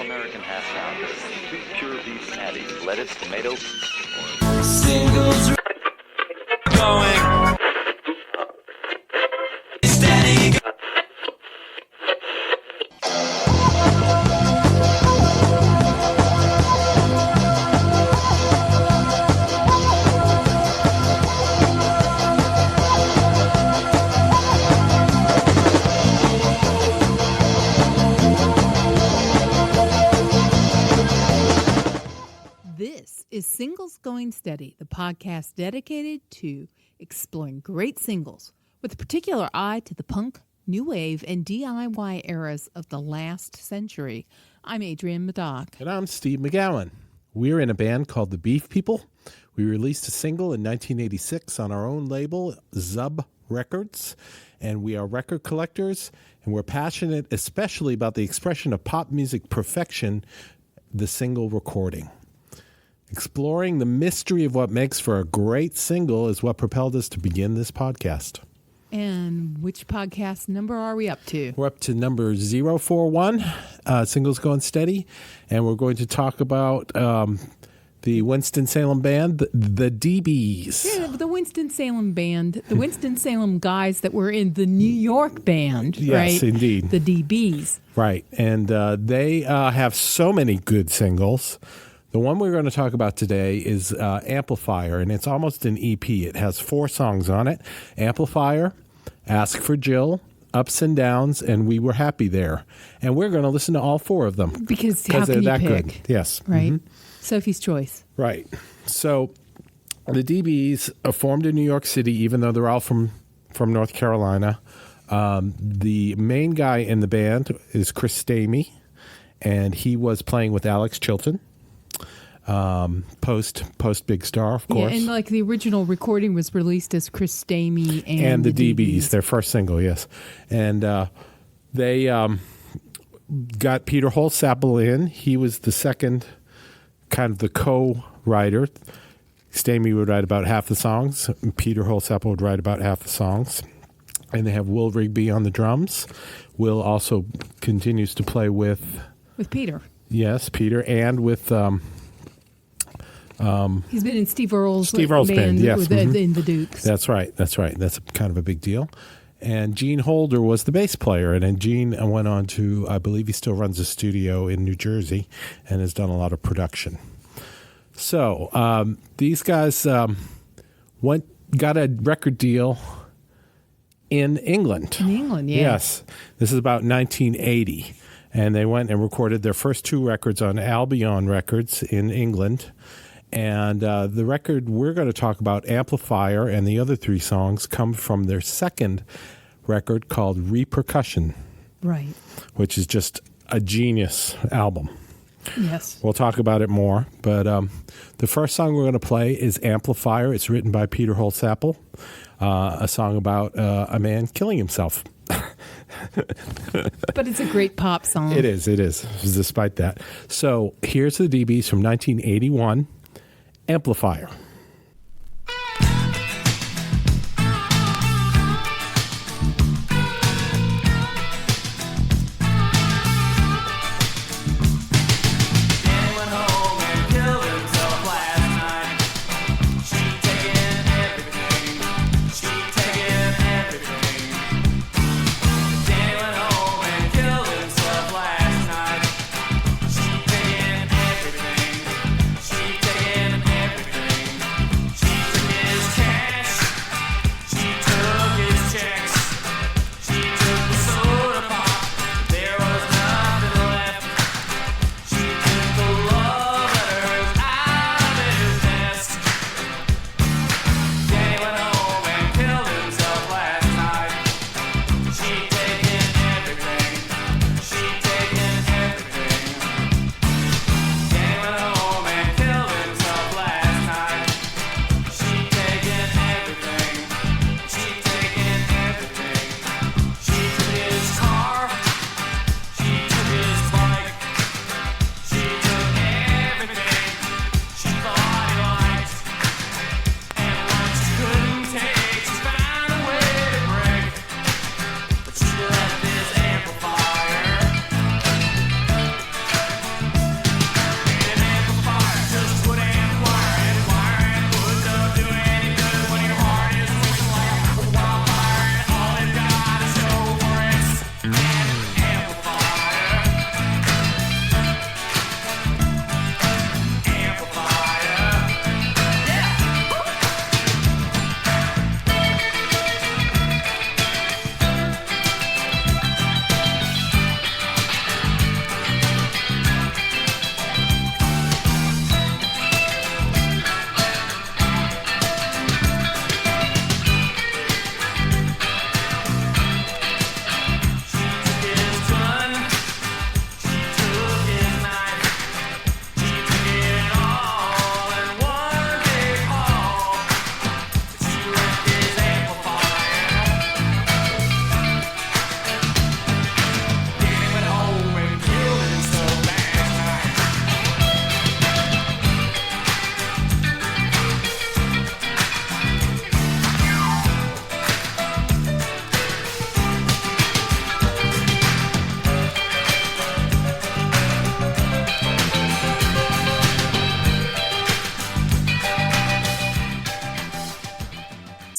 All-American half pounder, 2 pure beef patties, lettuce, tomato. Singles going steady. This is Singles Going Steady, the podcast dedicated to exploring great singles with a particular eye to the punk, new wave, and DIY eras of the last century. I'm Adrienne Madoc. And I'm Steve McGowan. We're in a band called The Beef People. We released a single in 1986 on our own label, Zub Records, and we are record collectors, and we're passionate especially about the expression of pop music perfection, the single recording. Exploring the mystery of what makes for a great single is what propelled us to begin this podcast. And which podcast number are we up to? We're up to number 041, Singles Going Steady, and we're going to talk about the Winston-Salem Band, the DBs. Yeah, the Winston-Salem Band, the Winston-Salem guys that were in the New York band, right? Yes, indeed. The DBs. Right, and they have so many good singles. The one we're going to talk about today is Amplifier, and it's almost an EP. It has 4 songs on it. Amplifier, Ask for Jill, Ups and Downs, and We Were Happy There. And we're going to listen to all 4 of them. Because how they're can you that pick? good. Yes. Right? Sophie's Choice. Right. So the DBs are formed in New York City, even though they're all from North Carolina. The main guy in the band is Chris Stamey, and he was playing with Alex Chilton. Post Big Star, of course. Yeah, and like the original recording was released as Chris Stamey and the DBs, their first single, yes. And they got Peter Holsapple in. He was the second, kind of the co-writer. Stamey would write about half the songs. Peter Holsapple would write about half the songs. And they have Will Rigby on the drums. Will also continues to play with Peter. Yes, Peter, and with he's been in Steve Earle's band, yes. in the Dukes. That's right. That's kind of a big deal. And Gene Holder was the bass player. And then Gene went on to, I believe he still runs a studio in New Jersey and has done a lot of production. So these guys got a record deal in England. In England, yeah. Yes. This is about 1980. And they went and recorded their first 2 records on Albion Records in England. And the record we're going to talk about, Amplifier, and the other 3 songs come from their second record called Repercussion. Right. Which is just a genius album. Yes. We'll talk about it more. But the first song we're going to play is Amplifier. It's written by Peter Holsapple, a song about a man killing himself. But it's a great pop song. It is, despite that. So here's the DBs from 1981, Amplifier.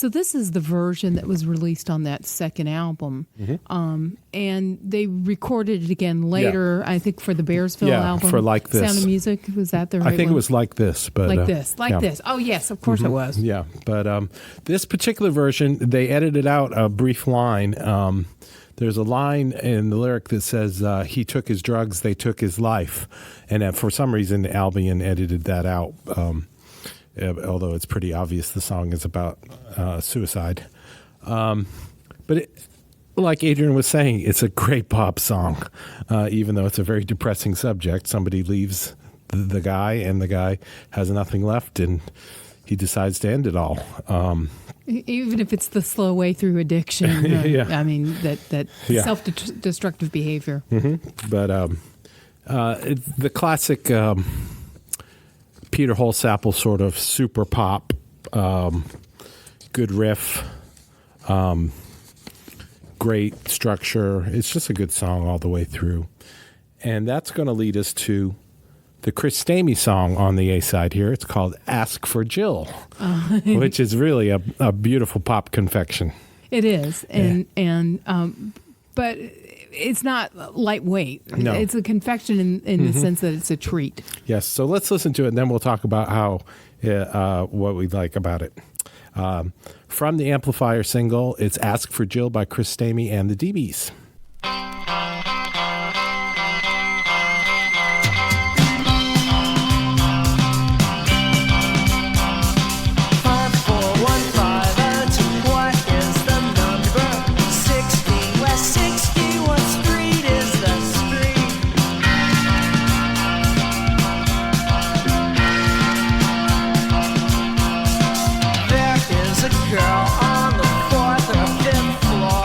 So this is the version that was released on that second album, and they recorded it again later. I think for the Bearsville album, for Like This. Sound of Music. Was that the right I think one? it was Like This, but Like this. yeah. This. Oh yes, of course it was. Yeah, but this particular version, they edited out a brief line. There's a line in the lyric that says, he took his drugs, they took his life. And for some reason, Albion edited that out, although it's pretty obvious the song is about suicide. But like Adrian was saying, it's a great pop song, even though it's a very depressing subject. Somebody leaves the guy, and the guy has nothing left, and he decides to end it all. Even if it's the slow way through addiction. Yeah. I mean, that Yeah. self-destructive behavior. But the classic Peter Holsapple sort of super pop, good riff, great structure. It's just a good song all the way through. And that's going to lead us to the Chris Stamey song on the A side here. It's called Ask for Jill, which is really a beautiful pop confection. It is, but it's not lightweight. No. It's a confection in the sense that it's a treat. Yes, so let's listen to it, and then we'll talk about how what we like about it. From the Amplifier single, it's Ask for Jill by Chris Stamey and the DBs. 5415, what is the number? 60 West 60, what street is the street? There is a girl on the 4th or 5th floor,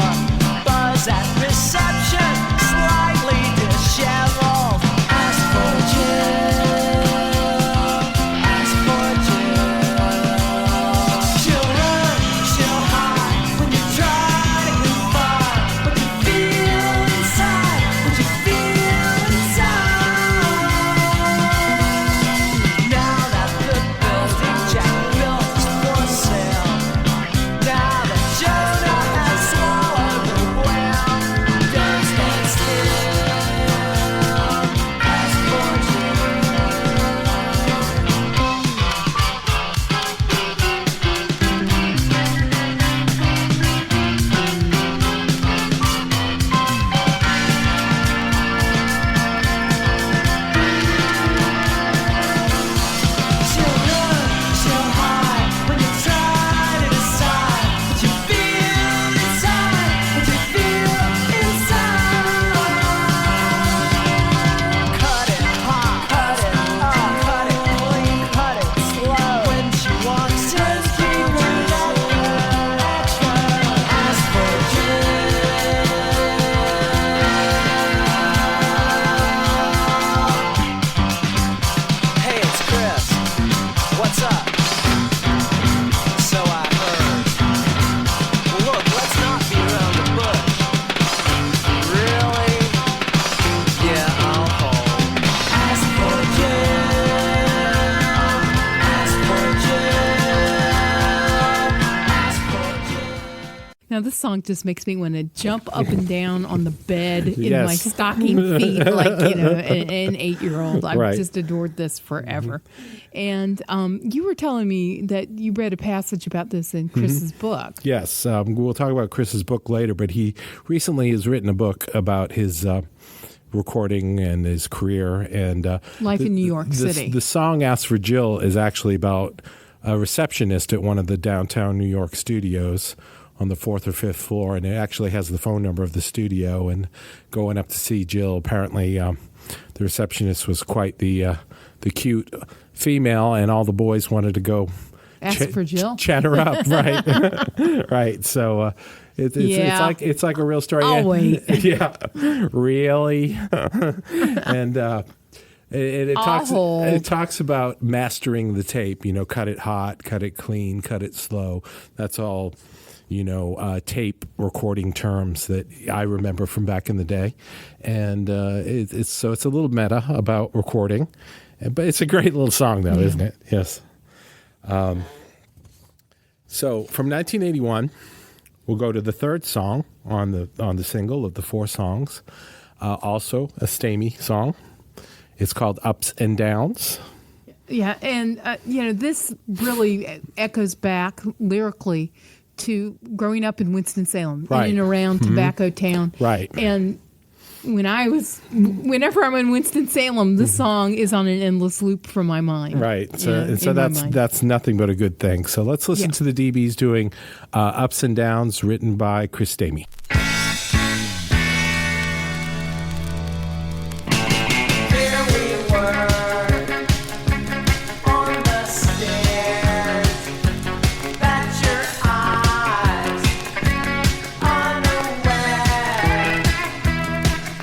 buzz at reception, slightly disheveled. Ask for Jill, ask for Jill. She'll run, she'll hide when you try to confide. What you feel inside, what you feel inside. Now that the building Jack built is for sale, now that Jonah has swallowed the whale, don't stand still. Ask for Jill. She'll run, she'll hide when you try to decide what you feel inside, what you feel inside. Cut it hot, cut it up, cut it clean, cut it slow. When she walks, just keep her extra. Ask for Jill. Hey, it's Chris. What's up? So I heard. Well, look, let's not be around the bush. Really? Yeah, I'll hold. Ask for Jill. Ask for Jill. Ask for Jill. Now this song just makes me want to jump up and down on the bed in Yes. my stocking feet, like an 8-year-old. I've Right. just adored this forever. And you were telling me that you read a passage about this in Chris's book. Yes, we'll talk about Chris's book later, but he recently has written a book about his recording and his career. And Life in New York City. The song Ask for Jill is actually about a receptionist at one of the downtown New York studios on the 4th or 5th floor, and it actually has the phone number of the studio. And going up to see Jill, apparently the receptionist was quite the cute female, and all the boys wanted to go Ask for Jill? chat her up, right? Right. So Yeah. it's like a real story. I'll wait. Yeah, really. And it talks about mastering the tape. You know, cut it hot, cut it clean, cut it slow. That's all. Tape recording terms that I remember from back in the day, and it's a little meta about recording, but it's a great little song, though, isn't it? Yes. So from 1981, we'll go to the third song on the single of the 4 songs. Also a Stamey song. It's called Ups and Downs. Yeah, and this really echoes back lyrically to growing up in Winston-Salem, Right. in and around Tobacco Town. Right. And whenever I'm in Winston-Salem, this song is on an endless loop from my mind. Right. So, Yeah, and so in my that's mind. that's nothing but a good thing. So let's listen Yeah. to the DBs doing Ups and Downs, written by Chris Stamey. Here we were on the stairs, bat your eyes, unaware,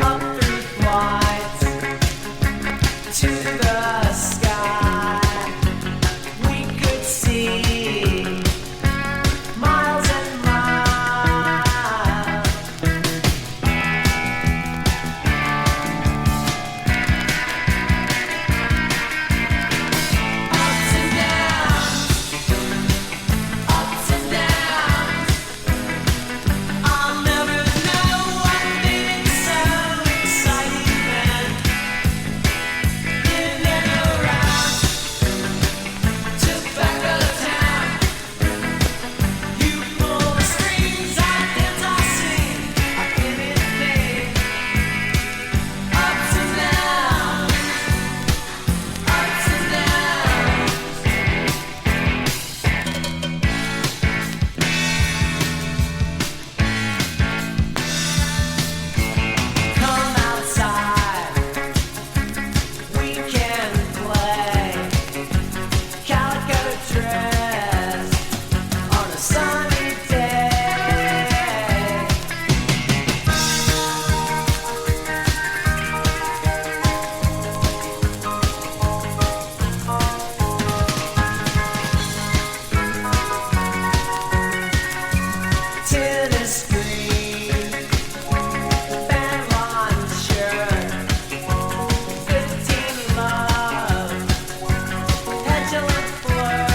up through flights to the sky. We could see miles and miles. Ups and downs, ups and downs. I'll never know what made it so exciting then. In and around Tobacco Town, you pull the strings, I dance, I sing, I give it name. Ups and downs, ups and downs. Come outside, we can play calico dress on a sunny day. Tennis green, band lawn shirt, 15 love, petulant flirt.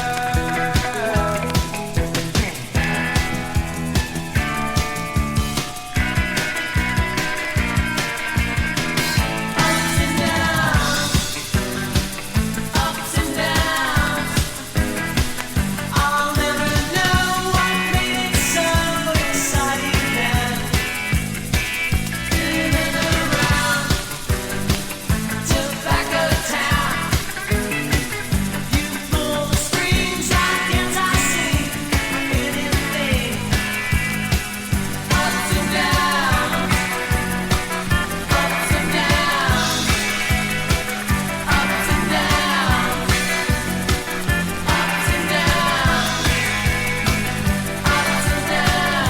Ups and downs, ups and downs. I'll never know what made it so exciting then. In and around Tobacco Town, you pull the strings, I dance, I sing, I get anything. Ups and downs, ups and downs, ups and downs, ups and downs, ups and downs.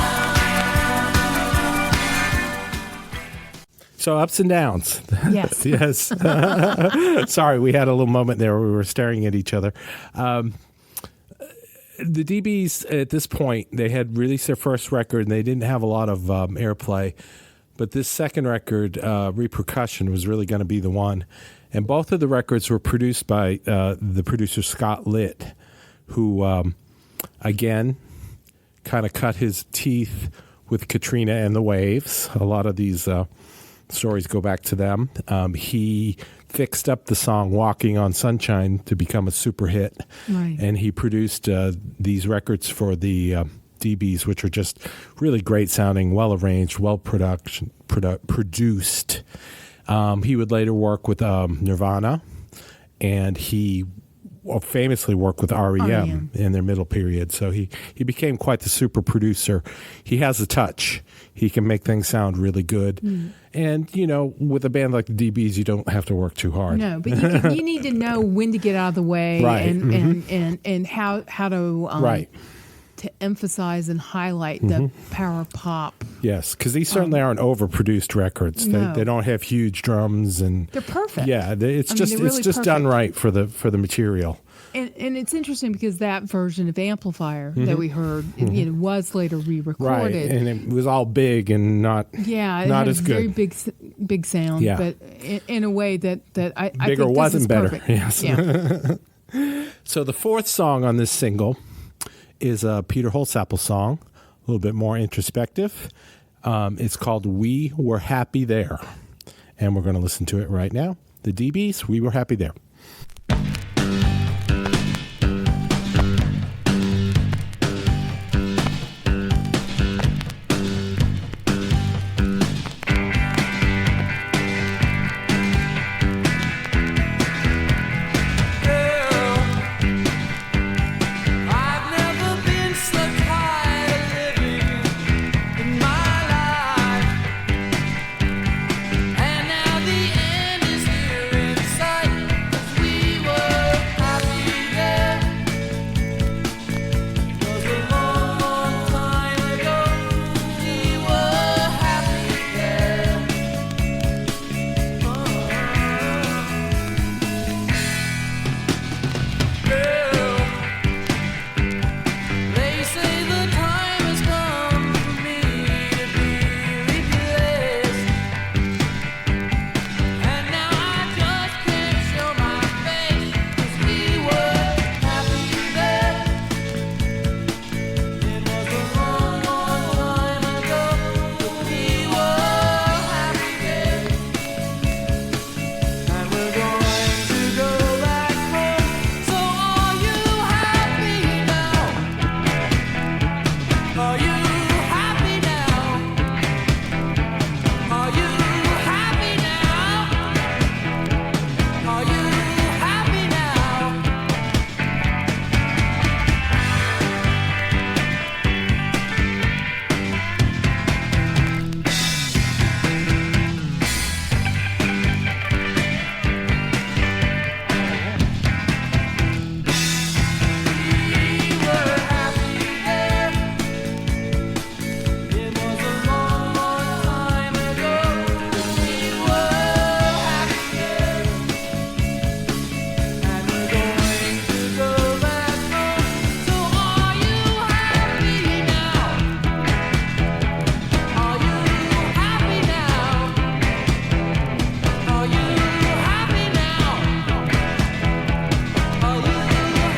So Ups and Downs. Yes. Yes. Sorry, we had a little moment there where we were staring at each other. The DBs at this point, they had released their first record and they didn't have a lot of airplay. But this second record, Repercussion, was really going to be the one. And both of the records were produced by the producer Scott Litt, who, again, kind of cut his teeth with Katrina and the Waves. A lot of these stories go back to them. He fixed up the song Walking on Sunshine to become a super hit. Right. And he produced these records for the DBs, which are just really great sounding, well arranged, well produced. He would later work with Nirvana, and he famously worked with REM in their middle period. So he became quite the super producer. He has a touch. He can make things sound really good. And, with a band like the DBs, you don't have to work too hard. No, but you need to know when to get out of the way, Right. and how to Right. to emphasize and highlight the power pop. Yes, because these certainly aren't overproduced records. No. They don't have huge drums, and They're perfect. yeah, it's I mean, just they're really it's just done perfect. right for the material. And it's interesting because that version of Amplifier that we heard was later Right, re-recorded. and it was all big and not Yeah, it not had as very good. big sound, Yeah. but in a way that I Bigger think wasn't this is better. perfect. Yes. Yeah. So the fourth song on this single is a Peter Holsapple song, a little bit more introspective. It's called We Were Happy There. And we're going to listen to it right now. The DBs, We Were Happy There. I've never been so tired of living in my life, and now the end is here in sight. 'Cause we were happy there. It was a long, long time ago. We were happy there. Girl, they say the time has come for me to be replaced, and now I just can't show my face. 'Cause we were happy there. It was a long, long time ago, but we were happy there, and we're going to go back home. So are you happy now? Are you happy now? Are you happy now? Are you happy now? We were happy there. It was a long, long time ago. We were happy there, and we're going to go back home. So are you happy now? Are you happy now? Are you happy now? Are you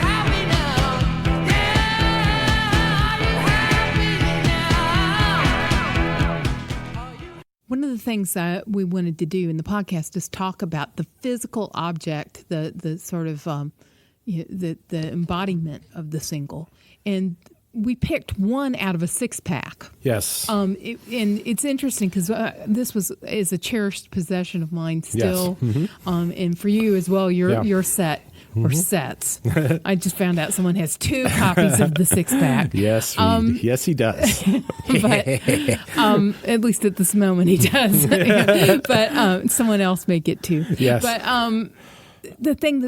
happy now? Yeah, are you happy now? One of the things we wanted to do in the podcast is talk about the physical object, the sort of the embodiment of the single, and we picked one out of a 6-pack. Yes. And it's interesting because this is a cherished possession of mine still, and for you as well. Your set or sets. I just found out someone has 2 copies of the 6-pack. Yes, yes, he does. But at least at this moment he does. But someone else may get 2. Yes. But the thing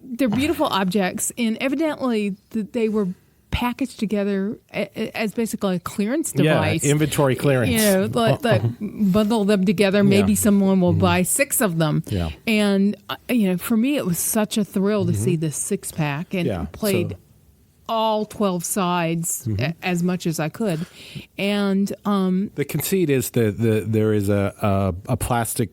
they're beautiful objects, and evidently they were packaged together as basically a clearance device. Yeah, inventory clearance. You know, like bundle them together. Maybe Yeah. someone will buy 6 of them. Yeah. And for me, it was such a thrill to see this 6-pack, and Yeah, played so- all 12 sides as much as I could. And The conceit is that there is a plastic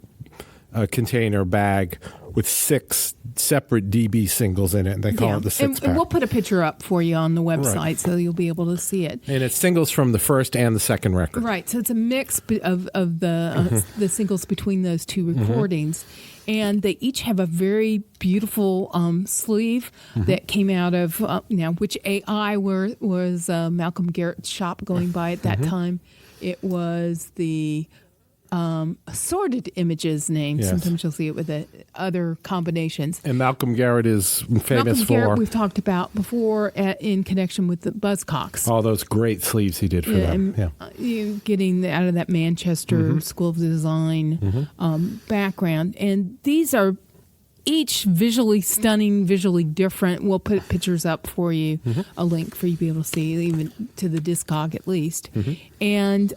container bag with 6 separate DB singles in it, and they call it the 6-pack. and we'll put a picture up for you on the website Right. so you'll be able to see it. And it's singles from the first and the second record. Right, so it's a mix of the singles between those 2 recordings, and they each have a very beautiful sleeve that came out of which AI was Malcolm Garrett's shop going by at that time. It was the Assorted Images name. Yes. Sometimes you'll see it with other combinations. And Malcolm Garrett is famous Malcolm Garrett for we've talked about before in connection with the Buzzcocks. all those great sleeves he did for them. And, getting out of that Manchester School of Design background. And these are each visually stunning, visually different. We'll put pictures up for you, a link for you to be able to see, even to the Discog at least. And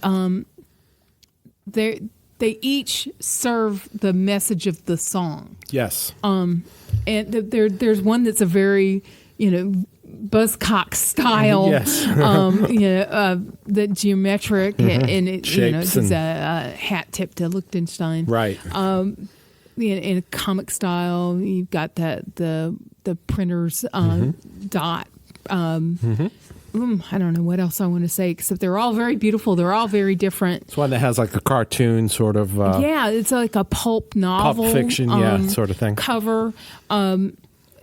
they each serve the message of the song. Yes. And there's one that's a very, Buzzcock style. Yes. The geometric and it, Shapes it's and- a hat tip to Liechtenstein. Right. In a comic style, you've got the printer's dot. I don't know what else I want to say, except they're all very beautiful. They're all very different. It's one that has like a cartoon sort of Yeah, it's like a pulp novel. pulp fiction, sort of thing. Cover.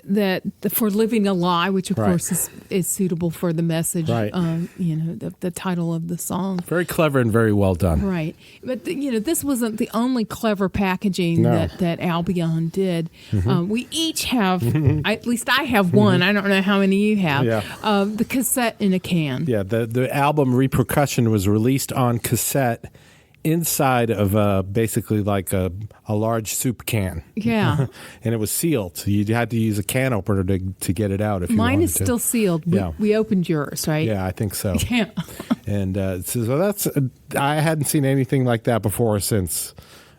That for Living a Lie, which of Right. course is suitable for the message, Right. The title of the song. Very clever and very well done. Right. But, this wasn't the only clever packaging No. that Albion did. We each have, at least I have one. I don't know how many you have. Yeah. The cassette in a can. Yeah, the album Repercussion was released on cassette inside of basically like a large soup can. Yeah. And it was sealed. So you had to use a can opener to get it out if you Mine wanted is to. still sealed. Yeah. We opened yours, right? Yeah, I think so. Yeah. And so that's I hadn't seen anything like that before or since.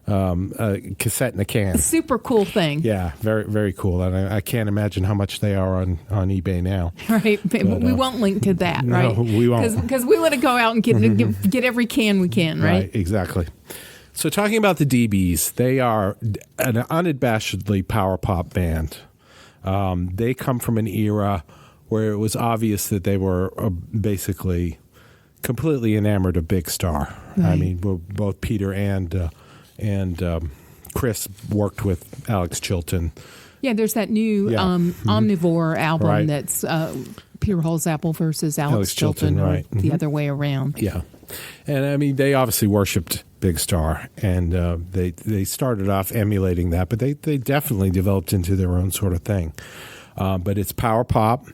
A cassette in a can. Super cool thing. Yeah, very very cool. And I can't imagine how much they are on eBay now. Right. But we won't link to that, no, right? we won't. Because we want to go out and get every can we can, right? Exactly. So talking about the DBs, they are an unabashedly power pop band. They come from an era where it was obvious that they were basically completely enamored of Big Star. I Right. mean, both Peter and Chris worked with Alex Chilton. Yeah, there's that new Yeah. Omnivore album Right. that's Peter Holzapfel versus Alex Alex Chilton, Chilton, or right. the other way around. Yeah, and I mean they obviously worshipped Big Star, and they started off emulating that, but they definitely developed into their own sort of thing. But it's power pop.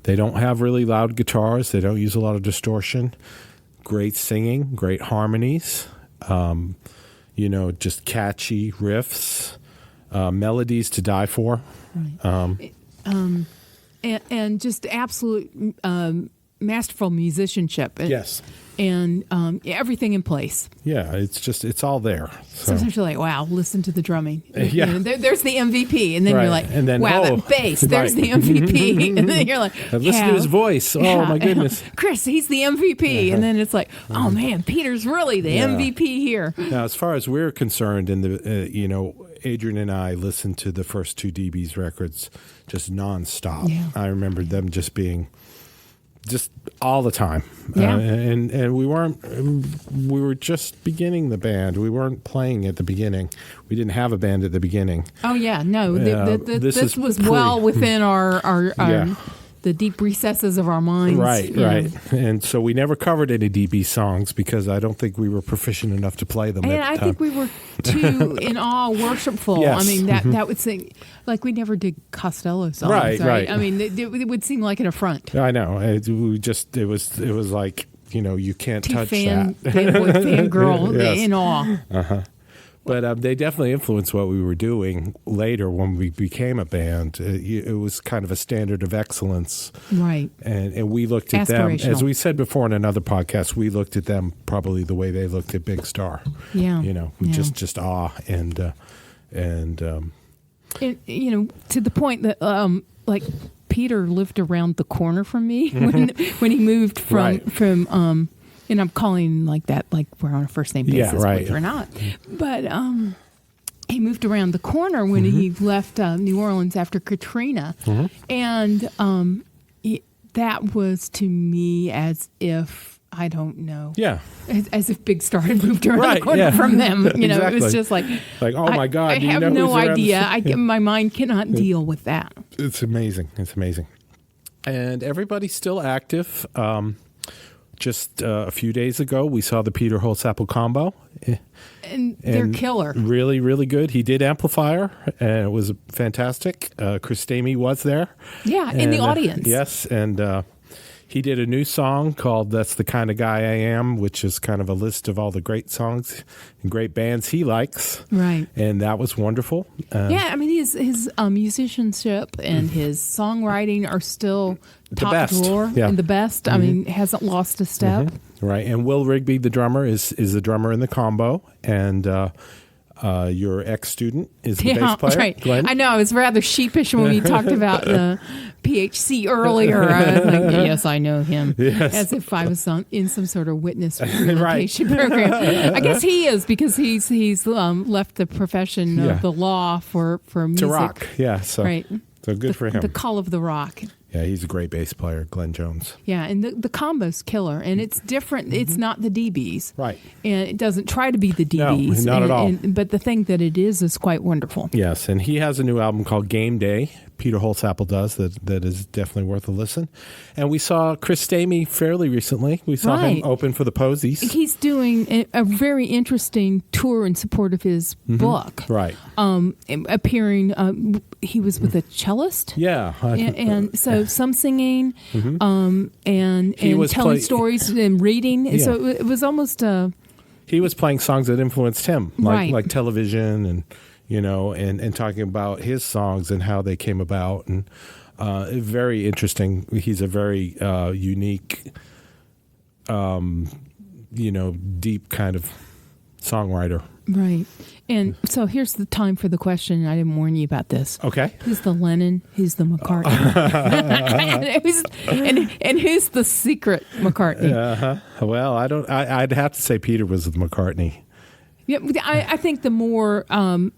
They don't have really loud guitars. They don't use a lot of distortion. Great singing, great harmonies. Just catchy riffs, melodies to die for. And just absolute masterful musicianship. Yes. And everything in place. Yeah, it's all there. So. Sometimes you're like, wow, listen to the drumming. Yeah. There's the MVP. And then Right. you're like, And then, wow, oh, that bass, there's right. the MVP. And then you're like, And listen to his voice. Oh, my goodness. Chris, he's the MVP. And then it's like, oh, man, Peter's really the Yeah. MVP here. Now, as far as we're concerned, Adrian and I listened to the first two DB's records just nonstop. Yeah. I remember them just being just all the time. Yeah. And we were just beginning the band. We weren't playing at the beginning. We didn't have a band at the beginning. Oh, yeah. No, This this is was pre- well within our Yeah. the deep recesses of our minds. Right, you know. right. And so we never covered any DB songs because I don't think we were proficient enough to play them. And at I the think time. we were too in awe, worshipful. Yes. I mean, that would sing like we never did Costello songs, Right, right. I mean, it would seem like an affront. I know. It was like, you can't touch Fan that. boy, fan girl Yes. in awe. But they definitely influenced what we were doing later when we became a band. It was kind of a standard of excellence. Right. And we looked at them, as Aspirational. we said before in another podcast, we looked at them probably the way they looked at Big Star. Yeah. Yeah. Just awe and To the point that like Peter lived around the corner from me when he moved Right. from and I'm calling him like that, like we're on a first name Yeah, basis, right. which we're not. But he moved around the corner when he left New Orleans after Katrina, and that was to me as if I don't know, yeah. as if Big Star had moved around Right, the corner yeah. from them. It was Exactly. just like, Oh my God! I do you have know no who's around idea. the- My mind cannot deal with that. It's amazing. It's amazing. And everybody's still active. Just a few days ago, we saw the Peter Holzapfel combo. And they're And killer. Really, really good. He did Amplifier, and it was fantastic. Chris Stamey was there. Yeah, in the And, audience. Yes, and he did a new song called "That's the Kind of Guy I Am," which is kind of a list of all the great songs and great bands he likes. Right. And that was wonderful. Yeah, I mean his musicianship and his songwriting are still top best. drawer Yeah. and the best. I mean, hasn't lost a step. Right, and Will Rigby, the drummer, is the drummer in the combo, and your ex-student is the bass player, right. Glenn. I know. I was rather sheepish when we talked about the PHC earlier. I was like, yes, I know him. Yes. As if I was in some sort of witness rehabilitation program. I guess he is because he's left the profession Yeah. of the law for music. To rock, yeah. So, Right. so good for him. The call of the rock. Yeah, he's a great bass player, Glenn Jones. Yeah, and the combo's killer, and it's different. It's not the DBs, Right. And it doesn't try to be the No, DBs, not at all. But the thing that it is quite wonderful. Yes, and he has a new album called Game Day. Peter Holtzapfel does that is definitely worth a listen. And we saw Chris Stamey fairly recently. We saw him Right. open for the Posies. He's doing a very interesting tour in support of his book. Right. Appearing, he was with a cellist. Yeah. And so some singing, and He was telling stories and reading. Yeah. So it was almost he was playing songs that influenced him, Right. like television and and talking about his songs and how they came about, and very interesting. He's a very unique, deep kind of songwriter. right. And so here's the time for the question. I didn't warn you about this. Okay. Who's the Lennon? Who's the McCartney? and who's the secret McCartney? Well, I'd have to say Peter was with McCartney. Yeah, I think the more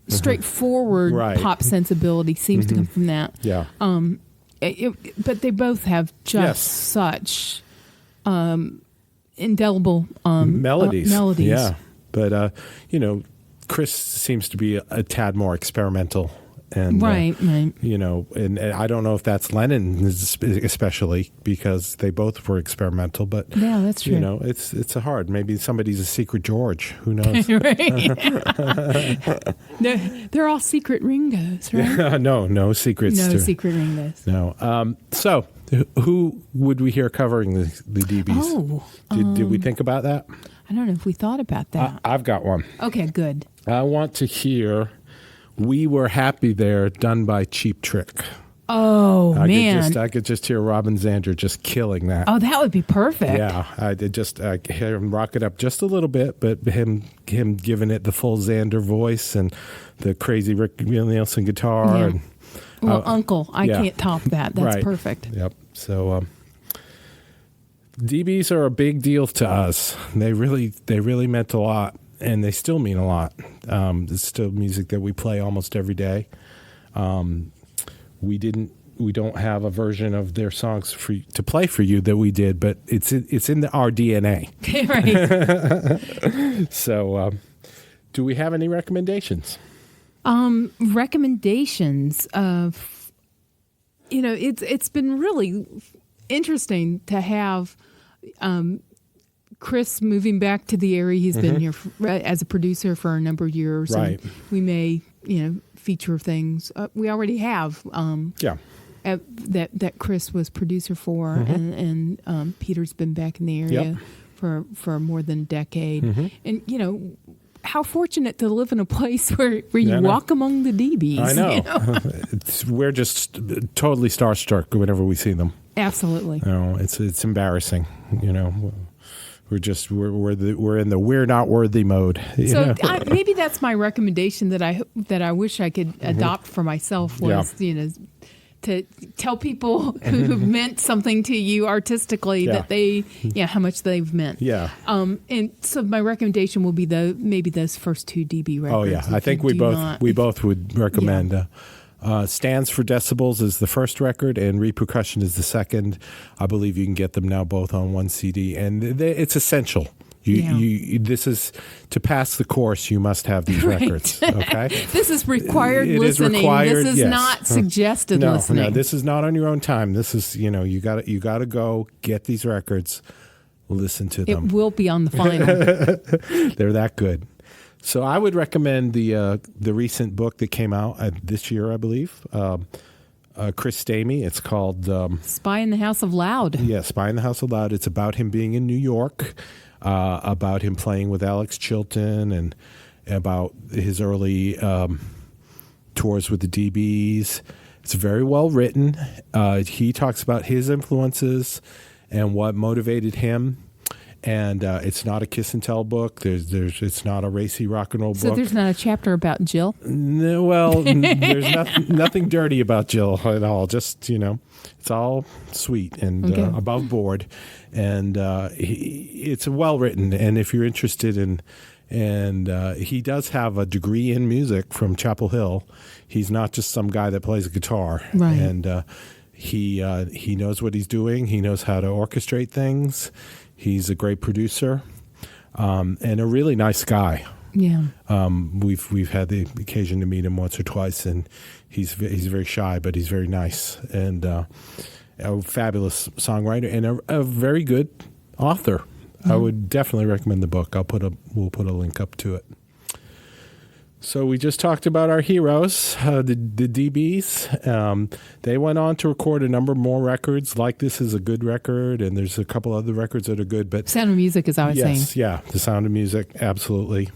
straightforward Right. pop sensibility seems to come from that. Yeah. But they both have just Yes. such indelible Melodies. melodies. Yeah. But Chris seems to be a tad more experimental. And Right. and I don't know if that's Lennon especially, because they both were experimental, but Yeah, that's true. it's a hard. Maybe somebody's a secret George. Who knows? They're all secret Ringos, right? No secrets. No secret Ringos. No. So who would we hear covering the DBs? Oh, Did we think about that? I don't know if we thought about that. I've got one. Okay, good. I want to hear "We Were Happy There" done by Cheap Trick. Oh, man. I could just hear Robin Zander just killing that. Oh, that would be perfect. Yeah, I did just hear him rock it up just a little bit, but him giving it the full Zander voice and the crazy Rick Nielsen guitar. Yeah. And, Well, Uncle, I yeah. can't top that. That's Right. perfect. Yep. So DBs are a big deal to us. They really meant a lot, and they still mean a lot. It's still music that we play almost every day. We don't have a version of their songs to play for you that we did, but it's in our DNA. Right. So, do we have any recommendations? Recommendations of, it's been really interesting to have Chris moving back to the area. He's been here as a producer for a number of years. Right. And we may, feature things. We already have. Yeah. That Chris was producer for, and Peter's been back in the area for more than a decade. And how fortunate to live in a place where you walk among the DBs. I know. We're just totally starstruck whenever we see them. Absolutely. It's embarrassing. We're in the we're not worthy mode. So maybe that's my recommendation that I wish I could adopt for myself was to tell people who meant something to you artistically that they how much they've meant. Yeah. And so my recommendation will be maybe those first two DB records. Oh yeah, I think we both would recommend. Stands for Decibels is the first record, and Repercussion is the second. I believe you can get them now both on one CD, and it's essential. This is to pass the course. You must have these records. Okay, this is required it listening. Is required, this is not suggested listening. No, this is not on your own time. This is you got to go get these records, listen to them. It will be on the final. They're that good. So I would recommend the recent book that came out this year, I believe. Chris Stamey. It's called Spy in the House of Loud. Yeah, Spy in the House of Loud. It's about him being in New York, about him playing with Alex Chilton, and about his early tours with the DBs. It's very well written. He talks about his influences and what motivated him. And it's not a kiss and tell book. It's not a racy rock and roll book. So there's not a chapter about Jill? No, well, there's nothing dirty about Jill at all. Just, it's all sweet and above board. And it's well written. And if you're interested and he does have a degree in music from Chapel Hill. He's not just some guy that plays a guitar. Right. And He knows what he's doing. He knows how to orchestrate things. He's a great producer, and a really nice guy. Yeah. We've had the occasion to meet him once or twice, and he's very shy, but he's very nice, and a fabulous songwriter and a very good author. I would definitely recommend the book. We'll put a link up to it. So we just talked about our heroes, the DBs. They went on to record a number more records. Like This is a good record, and there's a couple other records that are good. But Sound of Music, as I was saying. yes, yeah, The Sound of Music, absolutely.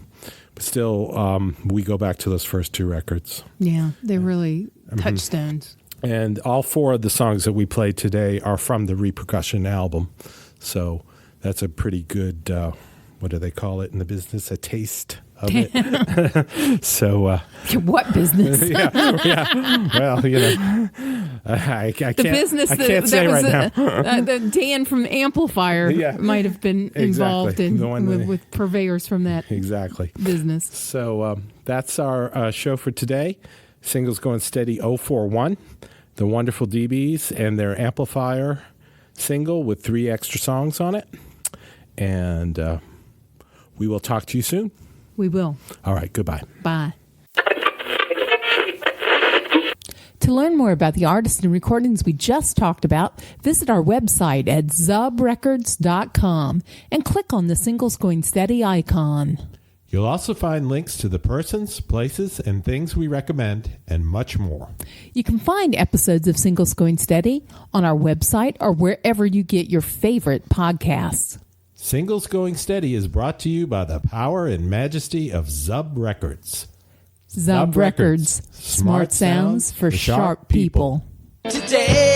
But still, we go back to those first two records. Yeah, they're really touchstones. And all four of the songs that we played today are from the Repercussion album. So that's a pretty good, what do they call it in the business? A taste of it. So, What business? yeah. Well, you know, I can't. The business I can't say was right now. the Dan from Amplifier Yeah. might have been involved Exactly. The one that- with purveyors from that Exactly. business. So that's our show for today. Singles Going Steady 041, the Wonderful DBs and their Amplifier single with 3 extra songs on it. And we will talk to you soon. We will. All right, goodbye. Bye. To learn more about the artists and recordings we just talked about, visit our website at zubrecords.com and click on the Singles Going Steady icon. You'll also find links to the persons, places, and things we recommend, and much more. You can find episodes of Singles Going Steady on our website or wherever you get your favorite podcasts. Singles Going Steady is brought to you by the power and majesty of Zub Records. Zub Records. Smart sounds for sharp people. Today